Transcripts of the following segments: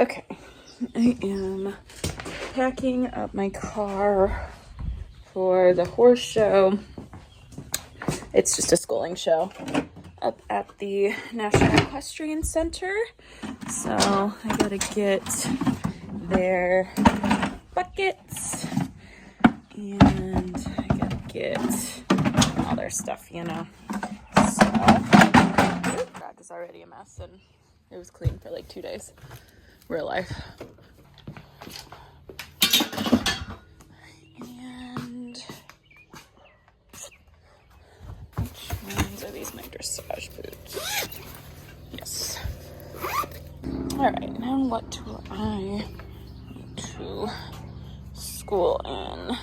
Okay, I am packing up my car for the horse show. It's just a schooling show up at the National Equestrian Center. So I gotta get their buckets and I gotta get all their stuff, you know. So, that is already a mess and it was clean for like 2 days. Real life. And which ones are these? My dressage boots. Yes. Alright, now what do I need to school in?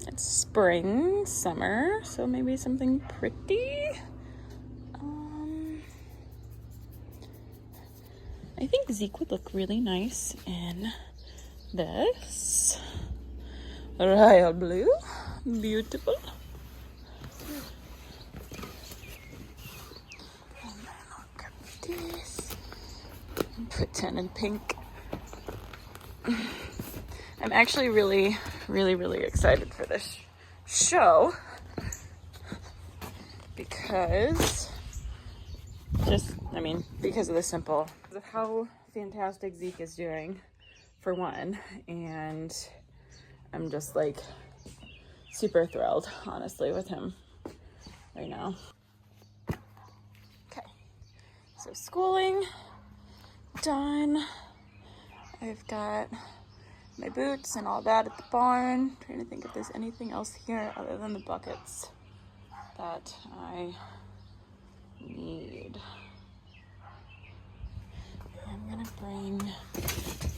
It's spring, summer, so maybe something pretty. I think Zeke would look really nice in this royal blue. Beautiful. And then I'll grab this and put 10 in pink. I'm actually really excited for this show because because of the simple of how fantastic Zeke is doing, for one, and I'm just like super thrilled, honestly, with him right now. Okay, so schooling done. I've got my boots and all that at the barn. Trying to think if there's anything else here other than the buckets that I need. I'm gonna bring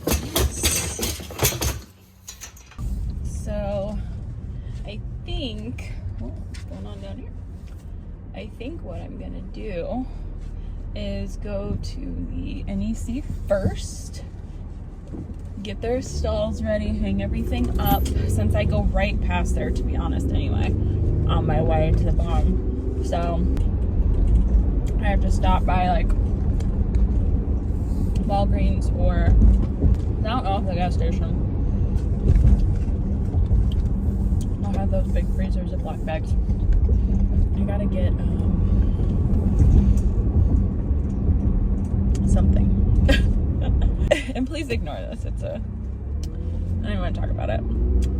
this. So I think, what's going on down here? I think what I'm gonna do is go to the NEC first, get their stalls ready, hang everything up, since I go right past there, to be honest, anyway, on my way to the barn. So I have to stop by like Walgreens or I don't know, the gas station. I'll have those big freezers of black bags. I gotta get something. And please ignore this. It's a, I don't even want to talk about it.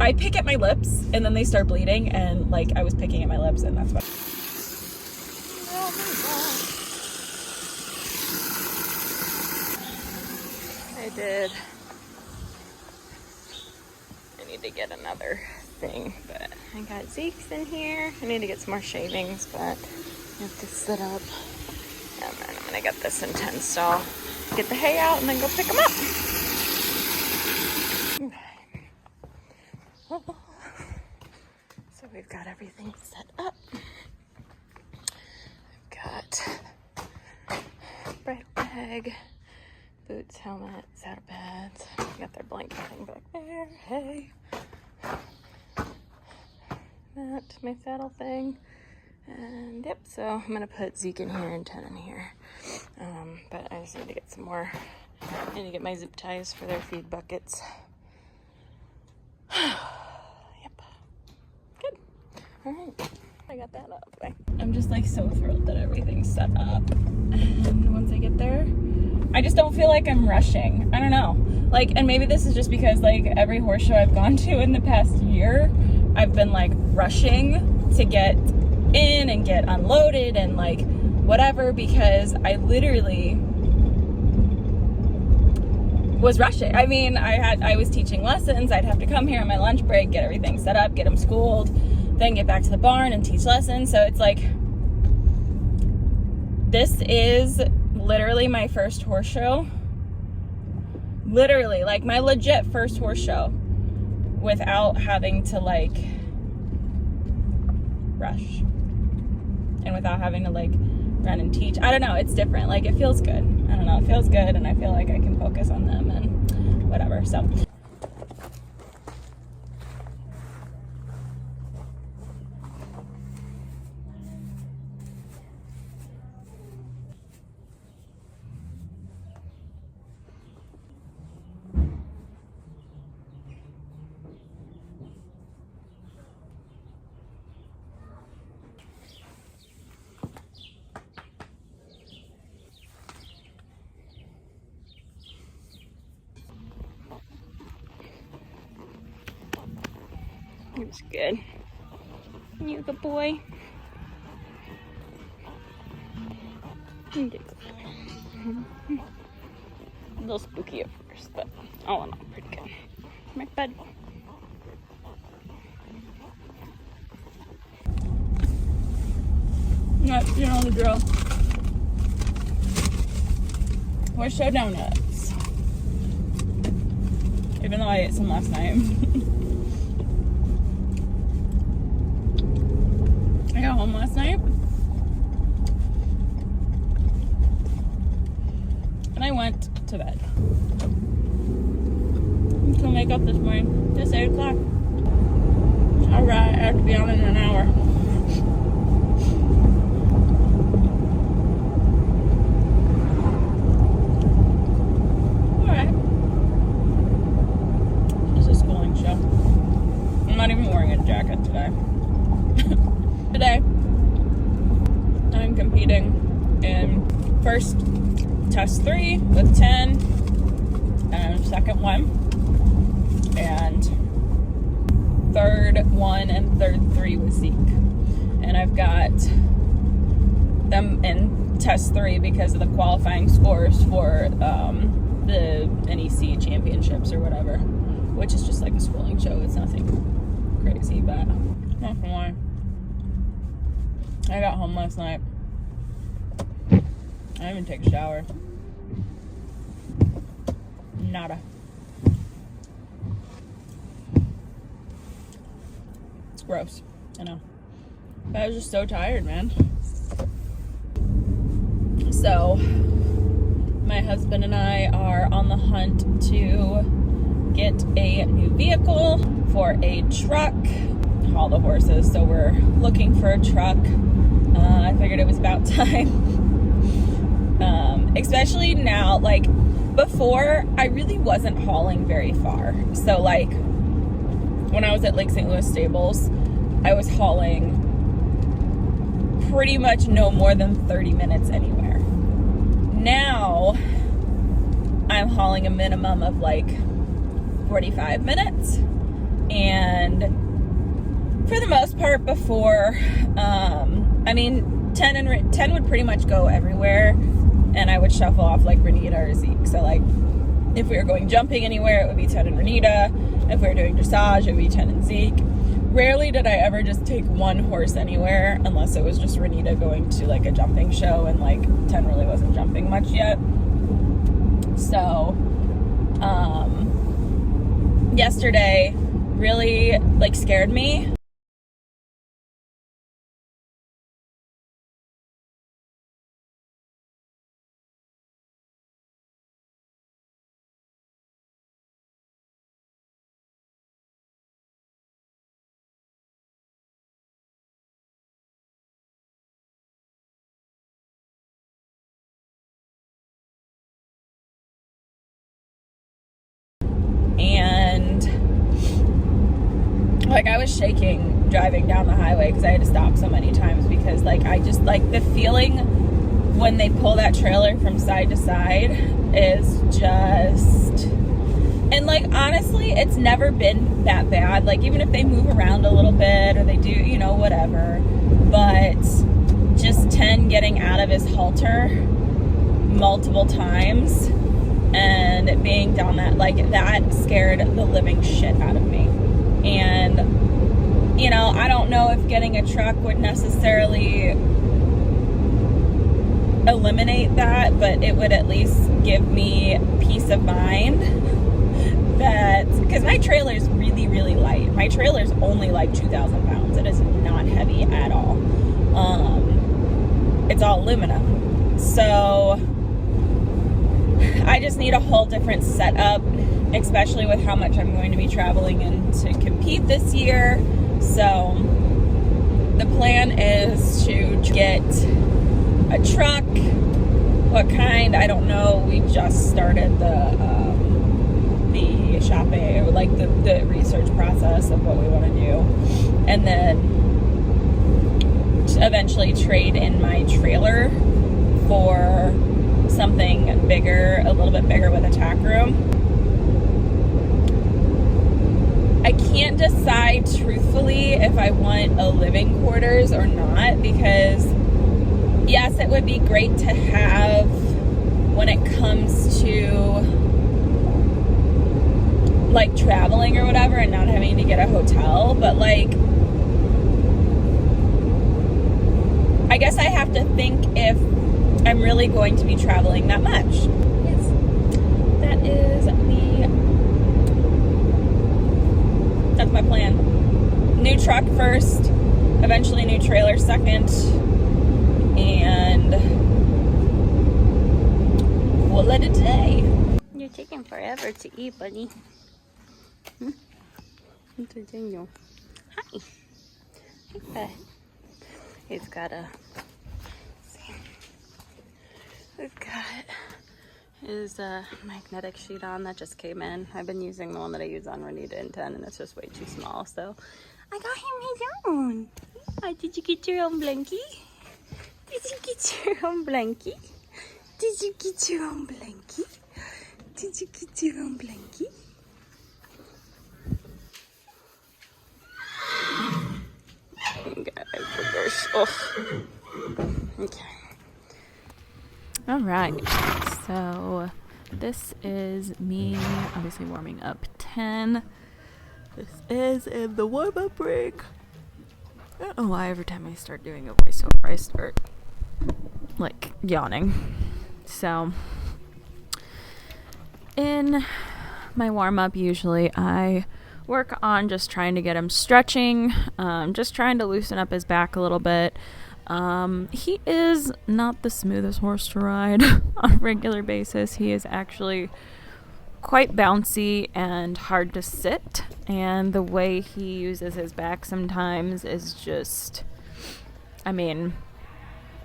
I pick at my lips and then they start bleeding, and like I was picking at my lips, and that's what. Oh my God. I did. I need to get another thing, but I got Zeke's in here. I need to get some more shavings, but I have to sit up. And then I'm gonna get this in 10 stall. Get the hay out and then go pick them up. So we've got everything set up. I've got bridle bag, boots, helmet, saddle pads. Got their blanket thing back there. Hey. That's my saddle thing. And yep, so I'm gonna put Zeke in here and 10 in here. But I just need to get some more. I need to get my zip ties for their feed buckets. Yep. Good. Alright. I got that out of the way. I'm just like so thrilled that everything's set up. And once I get there, I just don't feel like I'm rushing. I don't know. Like, and maybe this is just because like every horse show I've gone to in the past year, I've been like rushing to get in and get unloaded and like whatever, because I literally was rushing. I mean, I was teaching lessons. I'd have to come here on my lunch break, get everything set up, get them schooled, then get back to the barn and teach lessons. So it's like, this is literally my first horse show. Literally, like my legit first horse show without having to like rush. And without having to like run and teach. I don't know, it's different. Like it feels good. I don't know, it feels good, and I feel like I can focus on them and whatever. So It's good. You good boy. You good boy. A little spooky at first, but all in all, pretty good. My bed. Yep, you know the drill. Horse show donuts. Even though I ate some last night. I got home last night. And I went to bed. Until wake up this morning. It's 8 o'clock. Alright, I have to be on in an hour. Today, I'm competing in first test 3 with 10, and second 1, and third 1 and third 3 with Zeke. And I've got them in test 3 because of the qualifying scores for the NEC championships or whatever, which is just like a schooling show. It's nothing crazy, but not gonna lie. I got home last night. I didn't even take a shower. Nada. It's gross, I know. But I was just so tired, man. So, my husband and I are on the hunt to get a new vehicle for a truck. Haul the horses, so we're looking for a truck. I figured it was about time. Especially now, like before, I really wasn't hauling very far. So like when I was at Lake St. Louis Stables, I was hauling pretty much no more than 30 minutes anywhere. Now I'm hauling a minimum of like 45 minutes. And for the most part before, I mean, 10 would pretty much go everywhere, and I would shuffle off like Renita or Zeke. So like, if we were going jumping anywhere, it would be 10 and Renita. If we were doing dressage, it would be 10 and Zeke. Rarely did I ever just take one horse anywhere, unless it was just Renita going to like a jumping show, and like 10 really wasn't jumping much yet. So, yesterday really like scared me. And like I was shaking driving down the highway because I had to stop so many times, because like I just like the feeling when they pull that trailer from side to side is just, and like honestly it's never been that bad. Like even if they move around a little bit or they do, you know, whatever, but just 10 getting out of his halter multiple times and it being down that, like that scared the living shit out of me. And you know, I don't know if getting a truck would necessarily eliminate that, but it would at least give me peace of mind that, because my trailer is really, really light. My trailer is only like 2,000 pounds. It is not heavy at all. It's all aluminum. So I just need a whole different setup, especially with how much I'm going to be traveling in to compete this year. So the plan is to get a truck. What kind? I don't know. We just started the shopping, like the research process of what we want to do, and then eventually trade in my trailer for something bigger, a little bit bigger with a tack room. I can't decide truthfully if I want a living quarters or not, because yes, it would be great to have when it comes to like traveling or whatever and not having to get a hotel, but like I guess I have to think if I'm really going to be traveling that much. Yes, that is that's my plan. New truck first, eventually new trailer second, and we'll let it today. You're taking forever to eat, buddy. What's it doing you? Hi. Hey, bud. He's got a... We've got his magnetic sheet on that just came in. I've been using the one that I use on Renita in 10, and it's just way too small, so I got him his own. Oh, did you get your own blankie? Did you get your own blankie? Did you get your own blankie? Did you get your own blankie? Okay. All right. So this is me obviously warming up 10. This is in the warm-up break. I don't know why every time I start doing a voiceover I start like yawning. So in my warm-up usually I work on just trying to get him stretching, just trying to loosen up his back a little bit. He is not the smoothest horse to ride on a regular basis. He is actually quite bouncy and hard to sit, and the way he uses his back sometimes is just, I mean,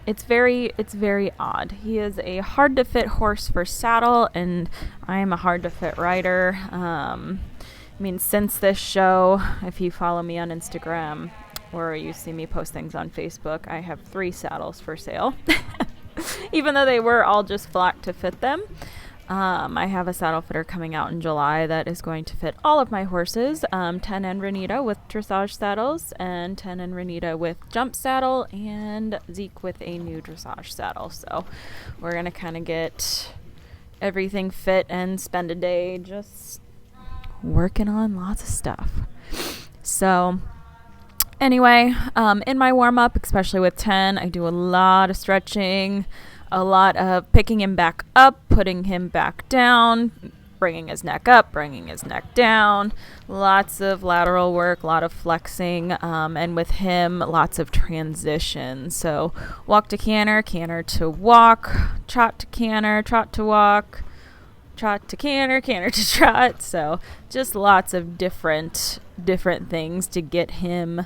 it's very odd. He is a hard to fit horse for saddle, and I am a hard to fit rider. I mean, since this show, if you follow me on Instagram or you see me post things on Facebook, I have 3 saddles for sale. Even though they were all just flocked to fit them. I have a saddle fitter coming out in July that is going to fit all of my horses, 10 and Renita with dressage saddles, and 10 and Renita with jump saddle, and Zeke with a new dressage saddle. So we're going to kind of get everything fit and spend a day just working on lots of stuff. So anyway, in my warm-up, especially with 10, I do a lot of stretching, a lot of picking him back up, putting him back down, bringing his neck up, bringing his neck down, lots of lateral work, a lot of flexing, and with him, lots of transition. So walk to canter, canter to walk, trot to canter, trot to walk, trot to canter, canter to trot. So just lots of different things to get him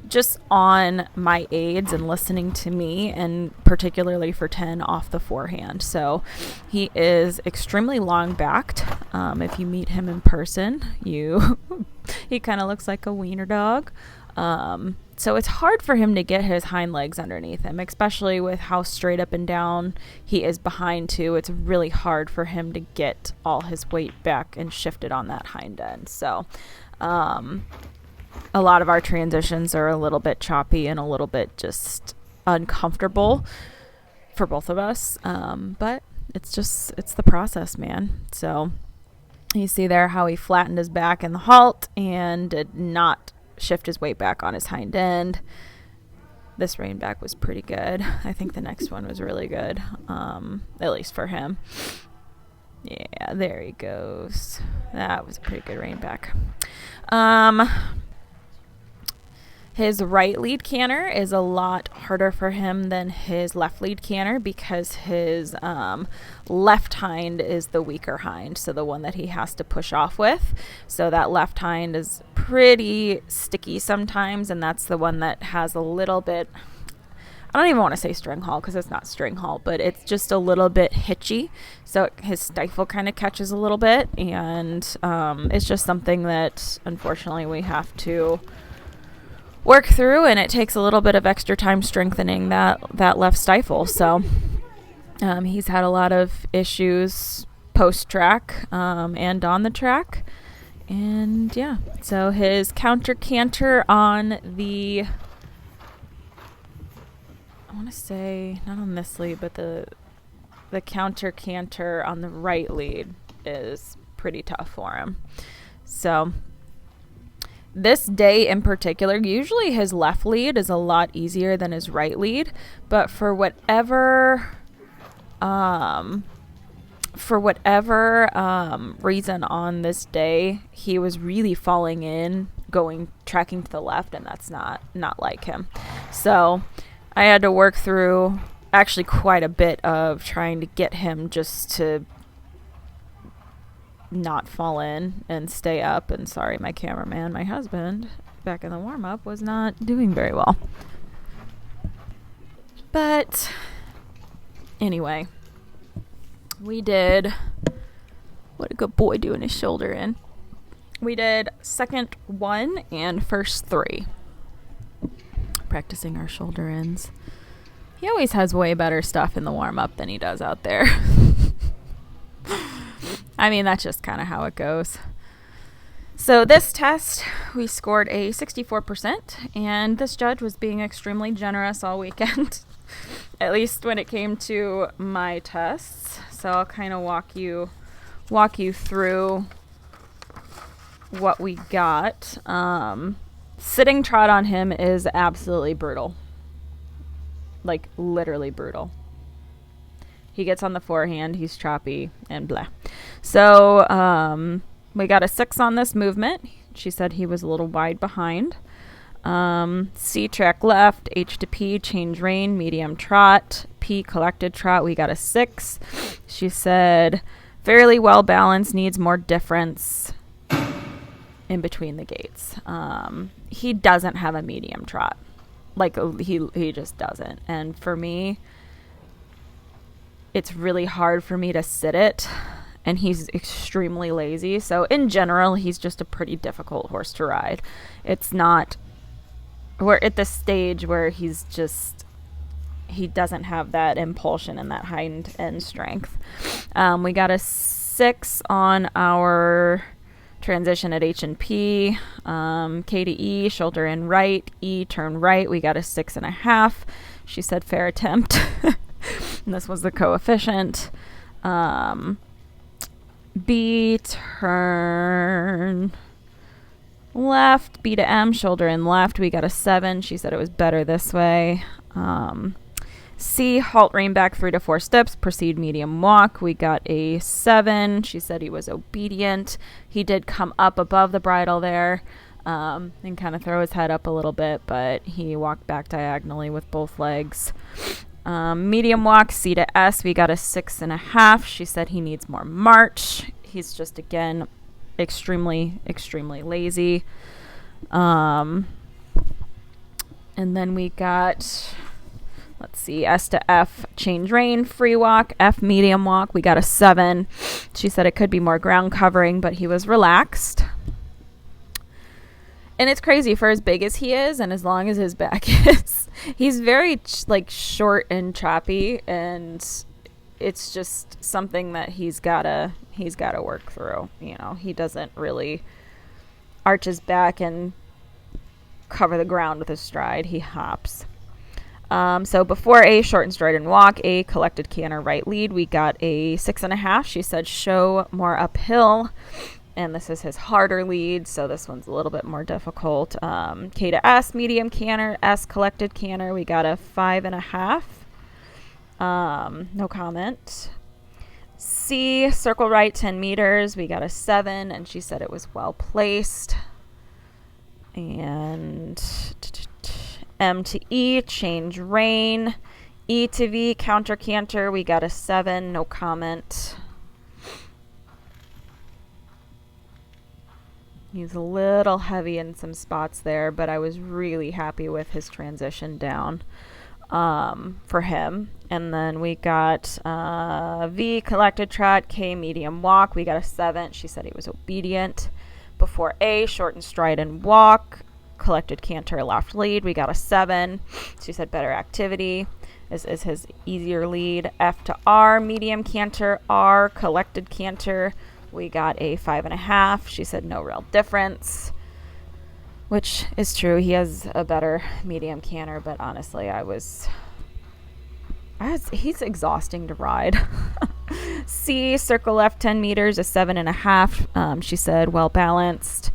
just on my aids and listening to me, and particularly for 10 off the forehand. So he is extremely long backed. If you meet him in person, he kind of looks like a wiener dog. So it's hard for him to get his hind legs underneath him, especially with how straight up and down he is behind too. It's really hard for him to get all his weight back and shifted on that hind end. So a lot of our transitions are a little bit choppy and a little bit just uncomfortable for both of us. But it's the process, man. So you see there how he flattened his back in the halt and did not shift his weight back on his hind end. This rein back was pretty good. I think the next one was really good, at least for him. Yeah, there he goes. That was a pretty good rein back. His right lead canter is a lot harder for him than his left lead canter because his left hind is the weaker hind, so the one that he has to push off with. So that left hind is pretty sticky sometimes, and that's the one that has a little bit, I don't even want to say string halt because it's not string halt, but it's just a little bit hitchy. So his stifle kind of catches a little bit, and it's just something that unfortunately we have to work through, and it takes a little bit of extra time strengthening that left stifle. So he's had a lot of issues post track and on the track, And yeah, so his counter canter on the, I want to say, not on this lead, but the counter canter on the right lead is pretty tough for him. So this day in particular, usually his left lead is a lot easier than his right lead, but for whatever reason on this day, he was really falling in, tracking to the left, and that's not like him. So I had to work through actually quite a bit of trying to get him just to not fall in and stay up. And sorry, my cameraman, my husband, back in the warm-up was not doing very well. But anyway, we did, what a good boy doing his shoulder in. We did second 1 and first 3. Practicing our shoulder ins. He always has way better stuff in the warm-up than he does out there. I mean, that's just kind of how it goes. So this test, we scored a 64%, and this judge was being extremely generous all weekend, at least when it came to my tests. So I'll kind of walk you through what we got. Sitting trot on him is absolutely brutal. Like, literally brutal. He gets on the forehand, he's choppy, and blah. So, we got a 6 on this movement. She said he was a little wide behind. C track left, H to P, change rein, medium trot, P collected trot, we got a 6. She said, fairly well balanced, needs more difference in between the gaits. He doesn't have a medium trot. Like, he just doesn't. And for me, it's really hard for me to sit it, and he's extremely lazy. So in general, he's just a pretty difficult horse to ride. It's not, we're at the stage where he doesn't have that impulsion and that hind end strength. We got a 6 on our transition at H and P, K to E, shoulder in right, E turn right. We got a 6.5. She said fair attempt. And this was the coefficient. B turn left, B to M, shoulder in left. We got a 7. She said it was better this way. C, halt rein back 3 to 4 steps, proceed medium walk. We got a 7. She said he was obedient. He did come up above the bridle there and kind of throw his head up a little bit, but he walked back diagonally with both legs. Medium walk, C to S, we got a 6.5. She said he needs more march. He's just, again, extremely, extremely lazy. And then we got, let's see, S to F, change rein, free walk, F medium walk. We got a 7. She said it could be more ground covering, but he was relaxed. And it's crazy for as big as he is and as long as his back is. He's very short and choppy, and it's just something that he's gotta work through. You know, he doesn't really arch his back and cover the ground with his stride. He hops. So before A, short and straight and walk, A, collected canter right lead, we got a 6.5. She said show more uphill. And this is his harder lead, so this one's a little bit more difficult. K to S, medium canter, S collected canter. We got a 5.5. No comment. C, circle right 10 meters. We got a 7, and she said it was well placed. And M to E, change rein. E to V, counter canter. We got a 7, no comment. He's a little heavy in some spots there, but I was really happy with his transition down for him. And then we got V, collected trot, K, medium walk. We got a 7. She said he was obedient. Before A, short and stride and walk, collected canter, left lead. We got a 7. She said better activity. This is his easier lead. F to R, medium canter, R, collected canter, we got a 5.5. She said no real difference, which is true. He has a better medium canter, but honestly, he's exhausting to ride. C, circle left 10 meters, a 7.5. She said well balanced.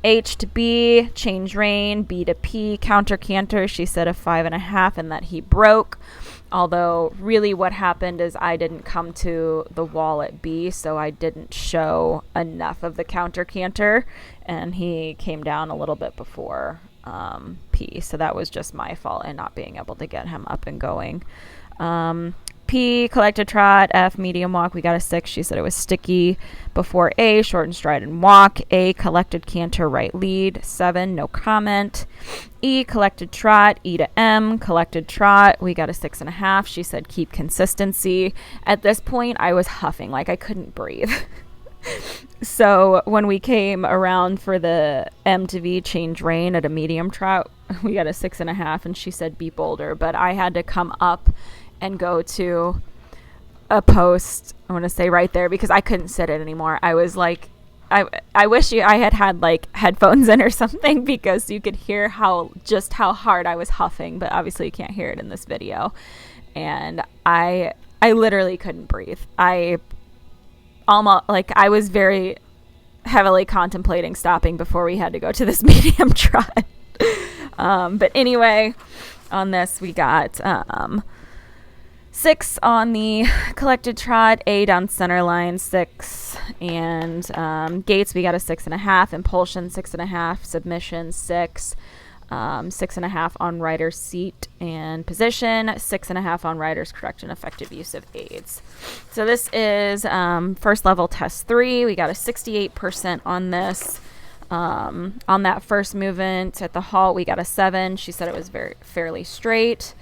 H to B, change rein. B to P, counter canter. She said a 5.5 and that he broke. Although really what happened is I didn't come to the wall at B, so I didn't show enough of the counter canter, and he came down a little bit before P. So that was just my fault in not being able to get him up and going. P, collected trot. F, medium walk. We got a 6. She said it was sticky. Before A, short and stride and walk. A, collected canter, right lead. 7, no comment. E, collected trot. E to M, collected trot. We got a 6.5. She said keep consistency. At this point, I was huffing like I couldn't breathe. So when we came around for the M to V change rein at a medium trot, we got a 6.5, and she said be bolder. But I had to come up and go to a post, I want to say right there, because I couldn't sit it anymore. I was like, I wish I had like headphones in or something, because you could hear how hard I was huffing, but obviously you can't hear it in this video. And I literally couldn't breathe. I was very heavily contemplating stopping before we had to go to this medium trot. But anyway, on this we got 6 on the collected trot, A down center line, 6, and gates we got a 6.5, impulsion 6.5, submission 6, 6.5 on rider's seat and position, 6.5 on rider's correct and effective use of aids. So this is first level test 3. We got a 68% on this. On that first movement at the halt, we got a 7. She said it was fairly straight.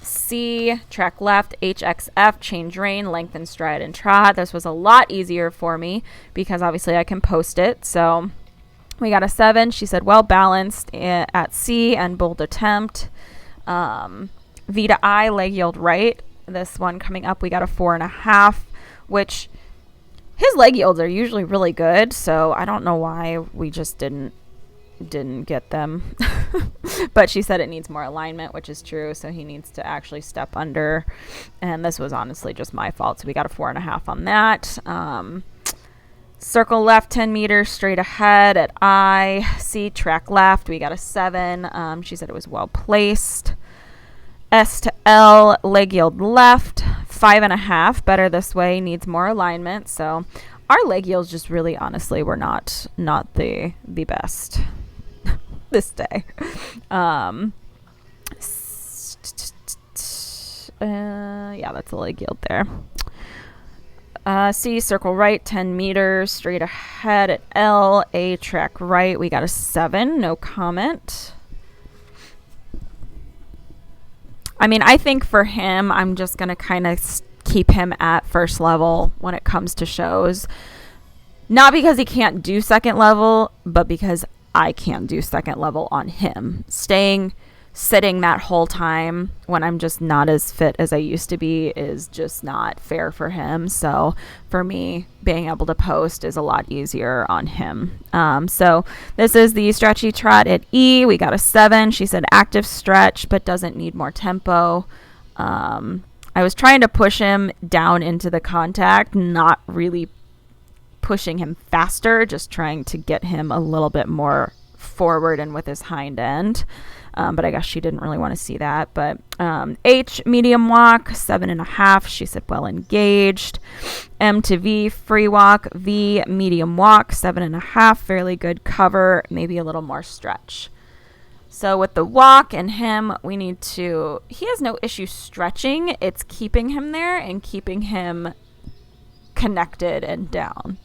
C, track left, HXF, change rein, lengthen stride and trot. This was a lot easier for me because obviously I can post it. So we got a 7. She said well balanced at C and bold attempt. V to I, leg yield right. This one coming up, we got a 4.5, which his leg yields are usually really good. So I don't know why we just didn't get them. But she said it needs more alignment, which is true. So he needs to actually step under. And this was honestly just my fault. So we got a 4.5 on that. Circle left 10 meters straight ahead at I. C, track left. We got a 7. She said it was well placed. S to L, leg yield left. 5.5. Better this way. Needs more alignment. So our leg yields just really honestly were not the best this day. Yeah, that's a leg yield there. C, circle right 10 meters straight ahead at L. A, track right. We got a 7. No comment. I mean, I think for him, I'm just going to kind of keep him at first level when it comes to shows. Not because he can't do second level, but because I can't do second level on him. Sitting that whole time when I'm just not as fit as I used to be is just not fair for him. So for me, being able to post is a lot easier on him. So this is the stretchy trot at E. We got a 7. She said active stretch, but doesn't need more tempo. I was trying to push him down into the contact, not really pushing him faster, just trying to get him a little bit more forward and with his hind end. But I guess she didn't really want to see that. But H, medium walk, 7.5. She said well engaged. M to V, free walk. V, medium walk, 7.5. Fairly good cover, maybe a little more stretch. So with the walk and him, he has no issue stretching. It's keeping him there and keeping him connected and down.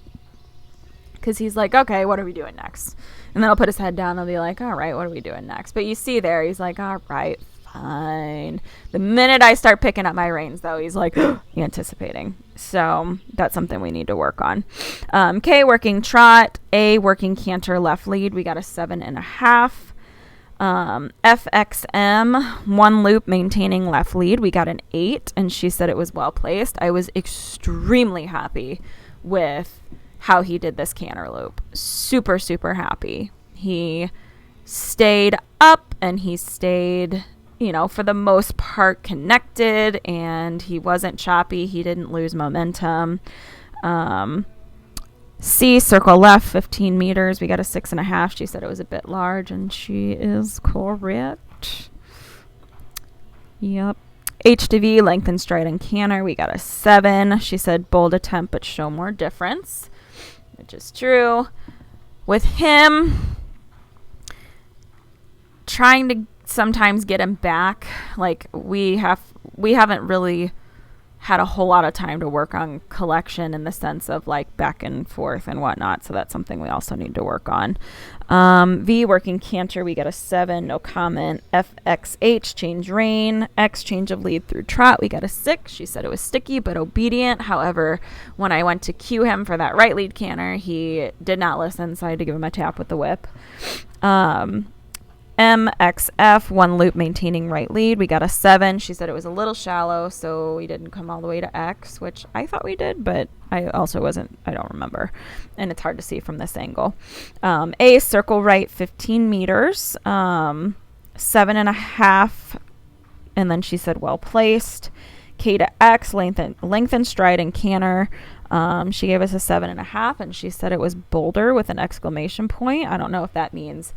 Because he's like, okay, what are we doing next? And then I'll put his head down and I'll be like, all right, what are we doing next? But you see there, he's like, all right, fine. The minute I start picking up my reins, though, he's like anticipating. So that's something we need to work on. K, working trot. A, working canter left lead. We got a 7.5. FXM, one loop maintaining left lead. We got an 8, and she said it was well placed. I was extremely happy with how he did this canterlope. Super, super happy. He stayed up and he stayed, you know, for the most part connected, and he wasn't choppy. He didn't lose momentum. C, circle left, 15 meters. We got a 6.5. She said it was a bit large, and she is correct. Yep. H to V, lengthen, stride, and canter. We got a 7. She said bold attempt, but show more difference, which is true. With him, trying to sometimes get him back, like we haven't really had a whole lot of time to work on collection in the sense of like back and forth and whatnot. So that's something we also need to work on. V, working canter, we got a 7, no comment. FXH, change rein. X, change of lead through trot, we got a 6. She said it was sticky but obedient. However, when I went to cue him for that right lead canter, he did not listen, so I had to give him a tap with the whip. MXF, 1 loop, maintaining right lead. We got a 7. She said it was a little shallow, so we didn't come all the way to X, which I thought we did, but I also I don't remember. And it's hard to see from this angle. A, circle right, 15 meters, 7.5. And then she said well placed. K to X, lengthen, stride, and canter. She gave us a 7.5, and she said it was bolder with an exclamation point. I don't know if that means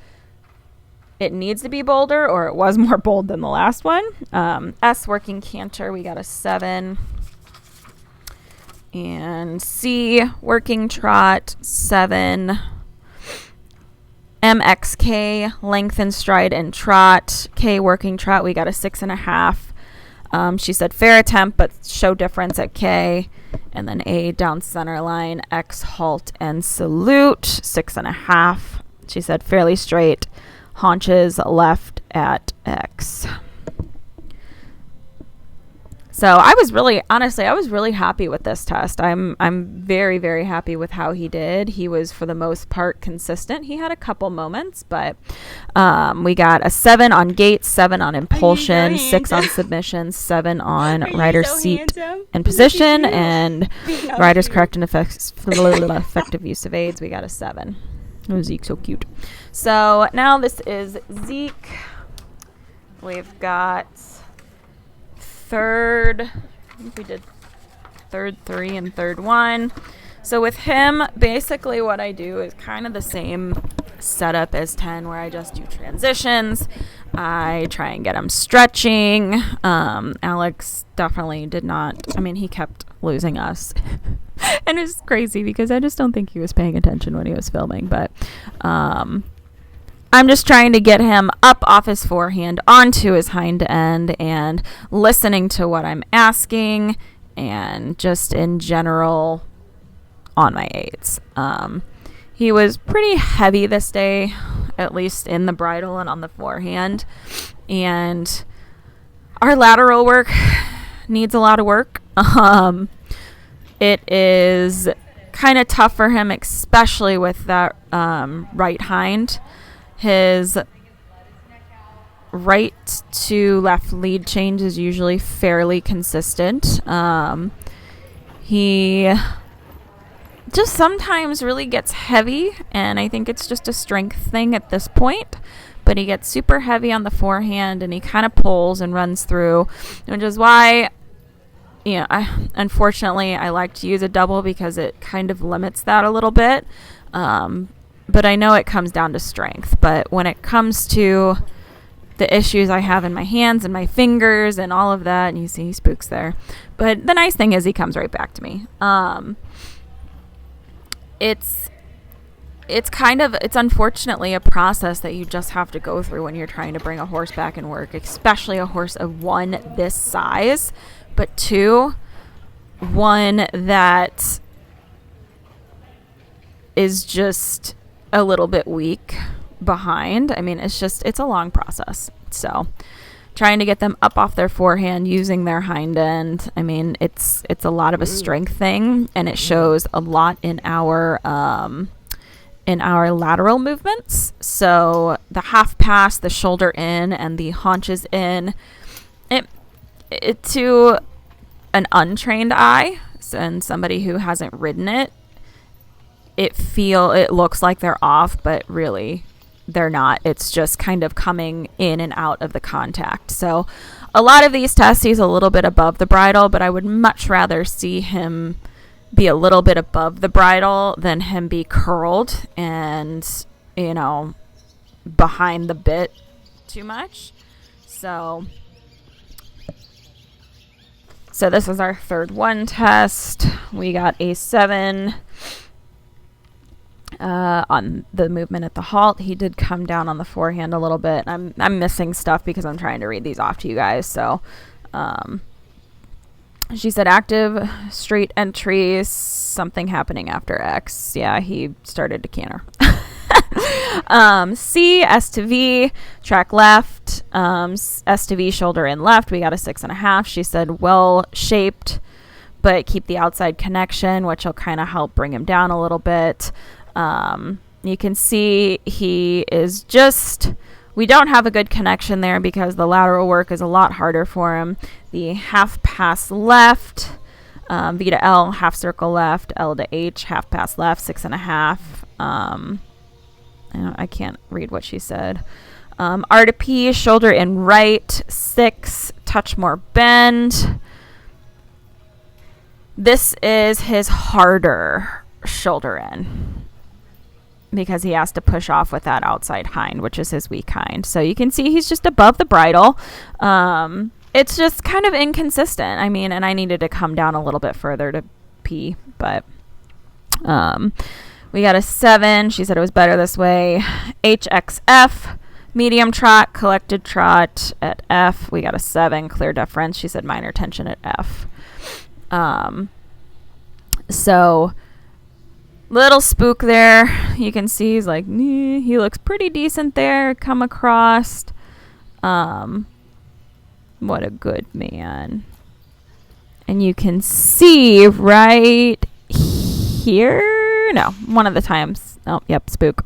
it needs to be bolder or it was more bold than the last one. S, working canter, we got a 7. And C, working trot, 7. MXK, lengthen, stride, and trot. K, working trot, we got a 6.5. She said fair attempt, but show difference at K. And then A, down center line. X, halt and salute, 6.5. She said fairly straight. Haunches left at X. So I was really happy with this test. I'm very, very happy with how he did. He was, for the most part, consistent. He had a couple moments, but we got a 7 on gait, 7 on impulsion, 6 on submission, 7 on rider seat and position, and rider's correct and effective use of aids. We got a 7. Oh, Zeke's so cute. So now this is Zeke. We've got third. I think we did third 3 and third 1. So with him, basically what I do is kind of the same setup as 10, where I just do transitions. I try and get him stretching. Alex definitely did not. I mean, he kept losing us. And it's crazy because I just don't think he was paying attention when he was filming. But I'm just trying to get him up off his forehand onto his hind end and listening to what I'm asking, and just in general on my aids. He was pretty heavy this day, at least in the bridle and on the forehand. And our lateral work needs a lot of work. It is kind of tough for him, especially with that right hind. His right to left lead change is usually fairly consistent. He just sometimes really gets heavy, and I think it's just a strength thing at this point. But he gets super heavy on the forehand, and he kind of pulls and runs through, which is why, you know, unfortunately, I like to use a double because it kind of limits that a little bit. But I know it comes down to strength. But when it comes to the issues I have in my hands and my fingers and all of that, and you see he spooks there. But the nice thing is he comes right back to me. It's unfortunately a process that you just have to go through when you're trying to bring a horse back and work, especially a horse of 1 this size, but 2, one that is just a little bit weak behind. I mean, it's a long process. So trying to get them up off their forehand using their hind end, I mean, it's a lot of a strength thing, and it shows a lot in our lateral movements. So the half pass, the shoulder in, and the haunches in, it to an untrained eye and somebody who hasn't ridden it, it looks like they're off, but really they're not. It's just kind of coming in and out of the contact. So a lot of these tests, he's a little bit above the bridle, but I would much rather see him be a little bit above the bridle than him be curled and, you know, behind the bit too much. So this is our third one test. We got a 7 on the movement at the halt. He did come down on the forehand a little bit. I'm missing stuff because I'm trying to read these off to you guys. So she said active straight entries, something happening after X. Yeah, he started to canter. C, S to V, track left, S to V, shoulder in left. We got a 6.5. She said well shaped, but keep the outside connection, which will kind of help bring him down a little bit. You can see he is just, we don't have a good connection there because the lateral work is a lot harder for him. The half pass left, V to L, half circle left, L to H, half pass left, 6.5. I can't read what she said. R to P, shoulder in right, 6, touch more bend. This is his harder shoulder in because he has to push off with that outside hind, which is his weak hind. So you can see he's just above the bridle. It's just kind of inconsistent. I mean, and I needed to come down a little bit further to P, but we got a 7. She said it was better this way. HXF, medium trot, collected trot at F. We got a 7, clear deference. She said minor tension at F. So little spook there. You can see he's like, he looks pretty decent there. Come across. What a good man. And you can see right here. No, one of the times. Oh, yep, spook.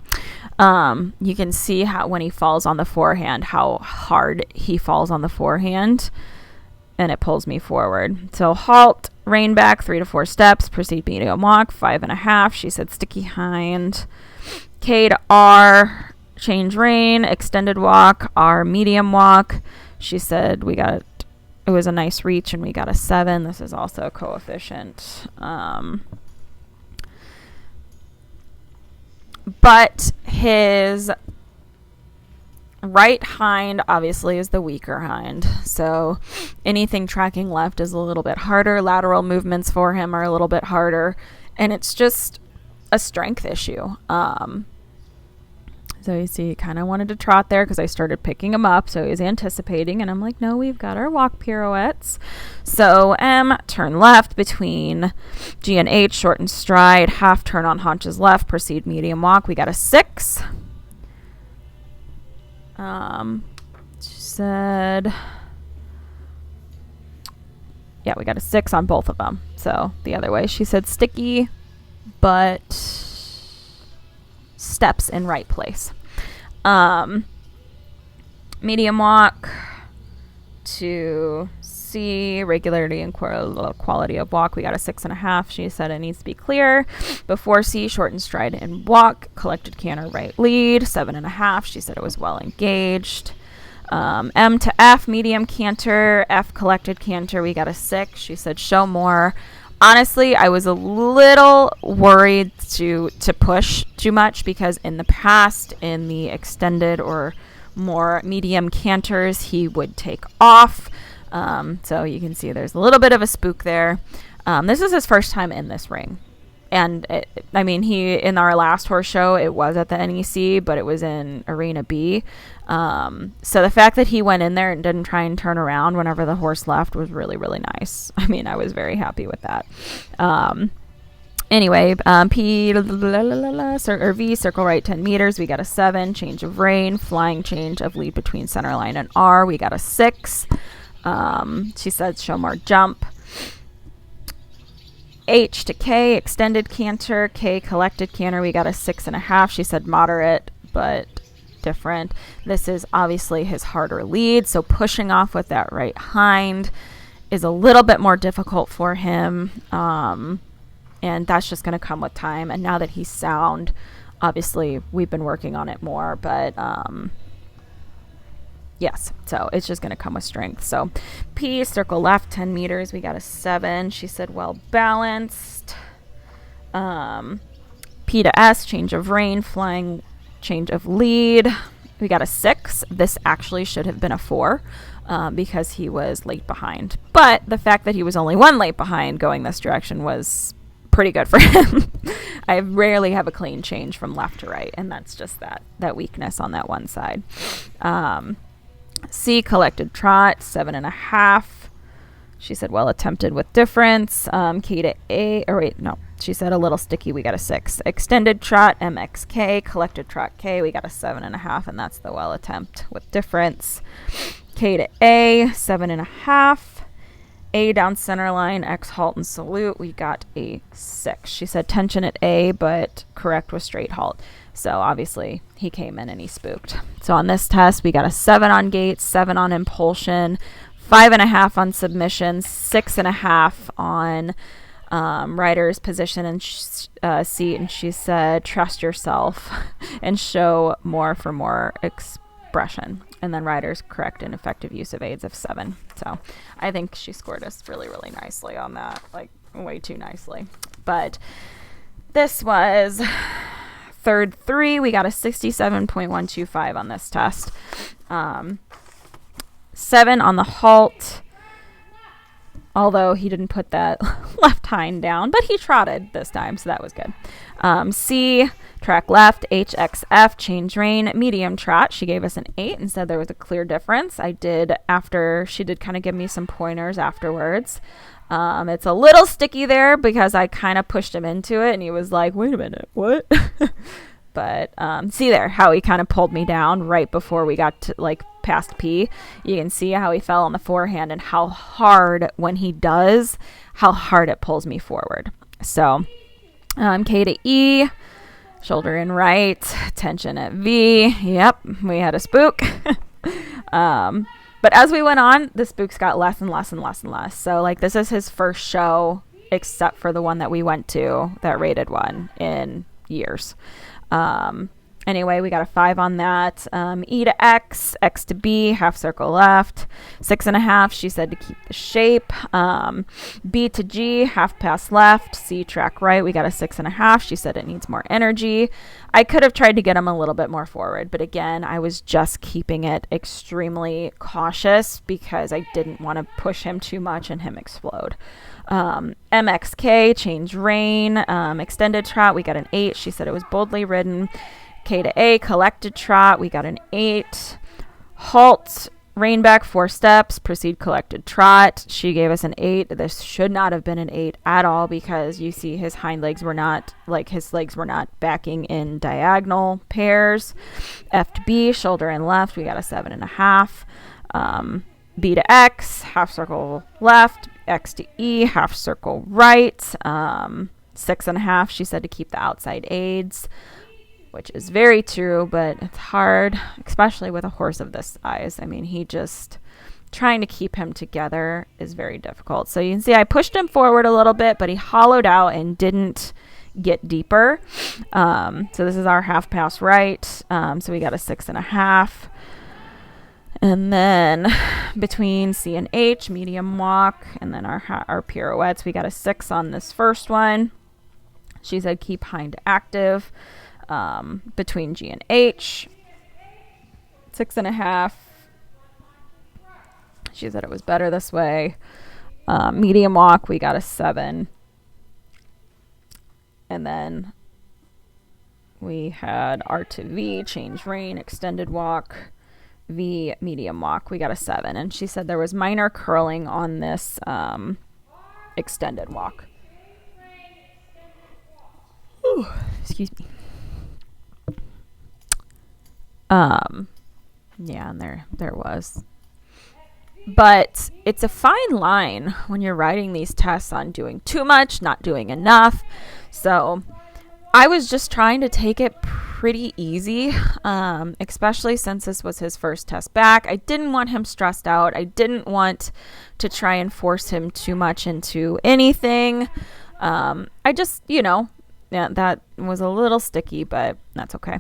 You can see how when he falls on the forehand, how hard he falls on the forehand. And it pulls me forward. So halt, rein back, 3 to 4 steps, proceed medium walk, 5.5. She said sticky hind. K to R, change rein, extended walk, R medium walk. She said it was a nice reach and we got a 7. This is also a coefficient. But his right hind obviously is the weaker hind, so anything tracking left is a little bit harder. Lateral movements for him are a little bit harder, and it's just a strength issue. So you see, he kind of wanted to trot there because I started picking him up, so he's anticipating, and I'm like, no, we've got our walk pirouettes. So M, turn left between G and H, shorten stride, half turn on haunches left, proceed medium walk. We got a 6. She said, yeah, we got a 6 on both of them. So the other way, she said sticky, but steps in right place. Medium walk to C, regularity and quality of walk. We got a 6.5. She said it needs to be clear. Before C, shorten stride and walk. Collected canter right lead, 7.5. She said it was well engaged. M to F, medium canter. F, collected canter. We got a 6. She said show more. Honestly, I was a little worried to push too much because in the past, in the extended or more medium canters, he would take off. So you can see there's a little bit of a spook there. This is his first time in this ring. And in our last horse show, it was at the NEC, but it was in Arena B. So the fact that he went in there and didn't try and turn around whenever the horse left was really, really nice. I mean, I was very happy with that. Anyway, P or V, circle right 10 meters. We got a 7, change of rein, flying change of lead between center line and R. We got a 6. She said show more jump. H to K, extended canter. K, collected canter. We got a 6.5. She said moderate, but different. This is obviously his harder lead, so pushing off with that right hind is a little bit more difficult for him. And that's just going to come with time. And now that he's sound, obviously we've been working on it more, but yes, so it's just going to come with strength. So P, circle left, 10 meters. We got a 7. She said, well balanced. P to S, change of rein, flying, change of lead. We got a 6. This actually should have been a 4 because he was late behind. But the fact that he was only 1 late behind going this direction was pretty good for him. I rarely have a clean change from left to right, and that's just that weakness on that one side. C, collected trot, 7.5. She said, well attempted with difference. K to A, or wait, no. She said a little sticky, we got a 6. Extended trot, MXK, collected trot K, we got a 7.5, and that's the well attempt with difference. K to A, 7.5. A down center line, X halt and salute, we got a 6. She said tension at A, but correct with straight halt. So obviously he came in and he spooked. So on this test, we got a 7 on gait, 7 on impulsion, 5.5 on submission, 6.5 on rider's position and seat. And she said, trust yourself and show more for more expression. And then rider's correct and effective use of aids of 7. So I think she scored us really, really nicely on that, like way too nicely. But this was third 3. We got a 67.125 on this test. 7 on the halt, although he didn't put that left hind down, but he trotted this time, so that was good. C, track left, HXF, change rein, medium trot. She gave us an 8 and said there was a clear difference. She did kind of give me some pointers afterwards. It's a little sticky there because I kind of pushed him into it and he was like, wait a minute, what? But see there how he kind of pulled me down right before we got to like past P. You can see how he fell on the forehand and how hard when he does, how hard it pulls me forward. So K to E, shoulder in right, tension at V. Yep, we had a spook. But as we went on, the spooks got less and less and less and less. So like this is his first show, except for the one that we went to, that rated one, in years. Anyway, we got a 5 on that. E to X, X to B, half circle left, 6.5. She said to keep the shape. B to G, half pass left. C track right. We got a 6.5. She said it needs more energy. I could have tried to get him a little bit more forward, but again, I was just keeping it extremely cautious because I didn't want to push him too much and him explode. MXK, change rein, extended trot. We got an 8. She said it was boldly ridden. K to A, collected trot. We got an 8. Halt, rein back 4 steps, proceed collected trot. She gave us an 8. This should not have been an 8 at all because you see his hind legs were not, like his legs were not backing in diagonal pairs. F to B, shoulder in left. We got a 7.5. B to X, half circle left. X to E, half circle right. 6.5. She said to keep the outside aids, which is very true, but it's hard, especially with a horse of this size. I mean, trying to keep him together is very difficult. So you can see I pushed him forward a little bit, but he hollowed out and didn't get deeper. So this is our half pass right. So we got a 6.5. And then between C and H, medium walk, and then our pirouettes, we got a 6 on this first one. She said keep hind active. Between G and H, 6.5. She said it was better this way. Medium walk, we got a 7. And then we had R to V, change rein, extended walk, V, medium walk, we got a 7. And she said there was minor curling on this extended walk. Ooh, excuse me. Yeah, and there was. But it's a fine line when you're writing these tests on doing too much, not doing enough. So I was just trying to take it pretty easy, especially since this was his first test back. I didn't want him stressed out. I didn't want to try and force him too much into anything. I just, yeah, that was a little sticky, but that's okay.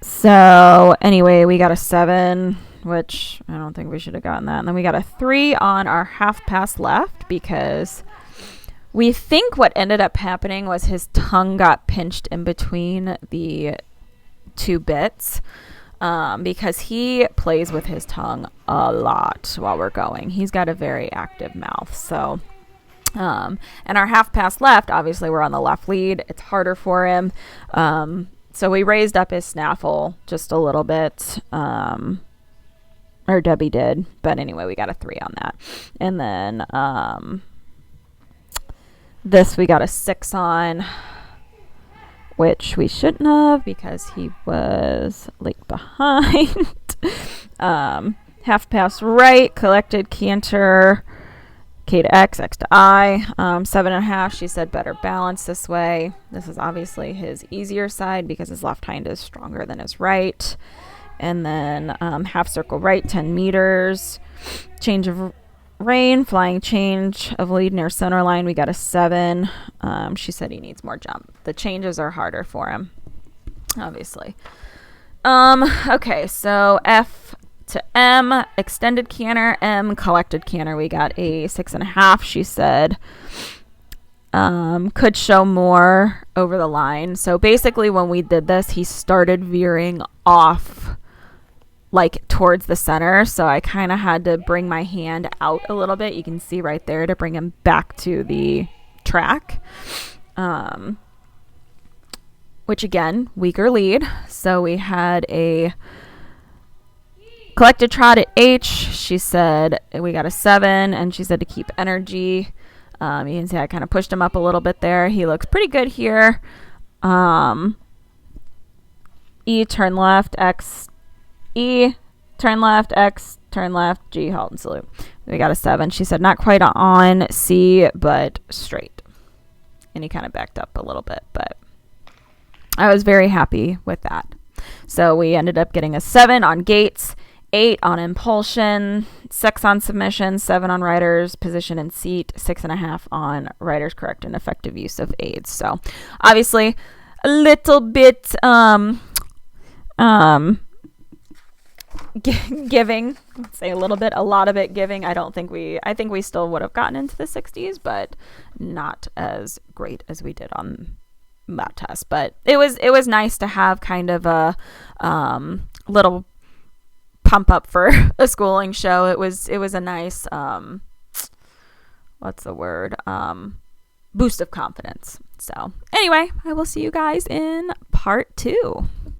So anyway, we got a 7, which I don't think we should have gotten that. And then we got a 3 on our half pass left because we think what ended up happening was his tongue got pinched in between the 2 bits, because he plays with his tongue a lot while we're going. He's got a very active mouth. So, and our half pass left, obviously we're on the left lead. It's harder for him. So we raised up his snaffle just a little bit, or Debbie did. But anyway, we got a 3 on that. And then this we got a 6 on, which we shouldn't have because he was late behind. Half pass right, collected canter, K to X, X to I, 7.5. She said better balance this way. This is obviously his easier side because his left hind is stronger than his right. And then half circle right, 10 meters. Change of rein, flying change of lead near center line. We got a 7. She said he needs more jump. The changes are harder for him, obviously. Okay, so F to M, extended canter, M, collected canter. We got a 6.5. She said could show more over the line. So basically when we did this, he started veering off like towards the center. So I kind of had to bring my hand out a little bit. You can see right there to bring him back to the track. Which again, weaker lead. So we had a collected trot at H. She said we got a 7, and she said to keep energy. You can see I kind of pushed him up a little bit there. He looks pretty good here. E, turn left, X, E, turn left, X, turn left, G, halt and salute. We got a 7. She said not quite on C, but straight. And he kind of backed up a little bit, but I was very happy with that. So we ended up getting a 7 on gates, 8 on impulsion, 6 on submission, 7 on riders, position and seat, 6.5 on riders correct and effective use of aids. So obviously a little bit giving, say a little bit, a lot of it giving. I think we still would have gotten into the 60s, but not as great as we did on that test. But it was nice to have kind of a little pump up for a schooling show. It was a nice boost of confidence. So anyway, I will see you guys in part 2.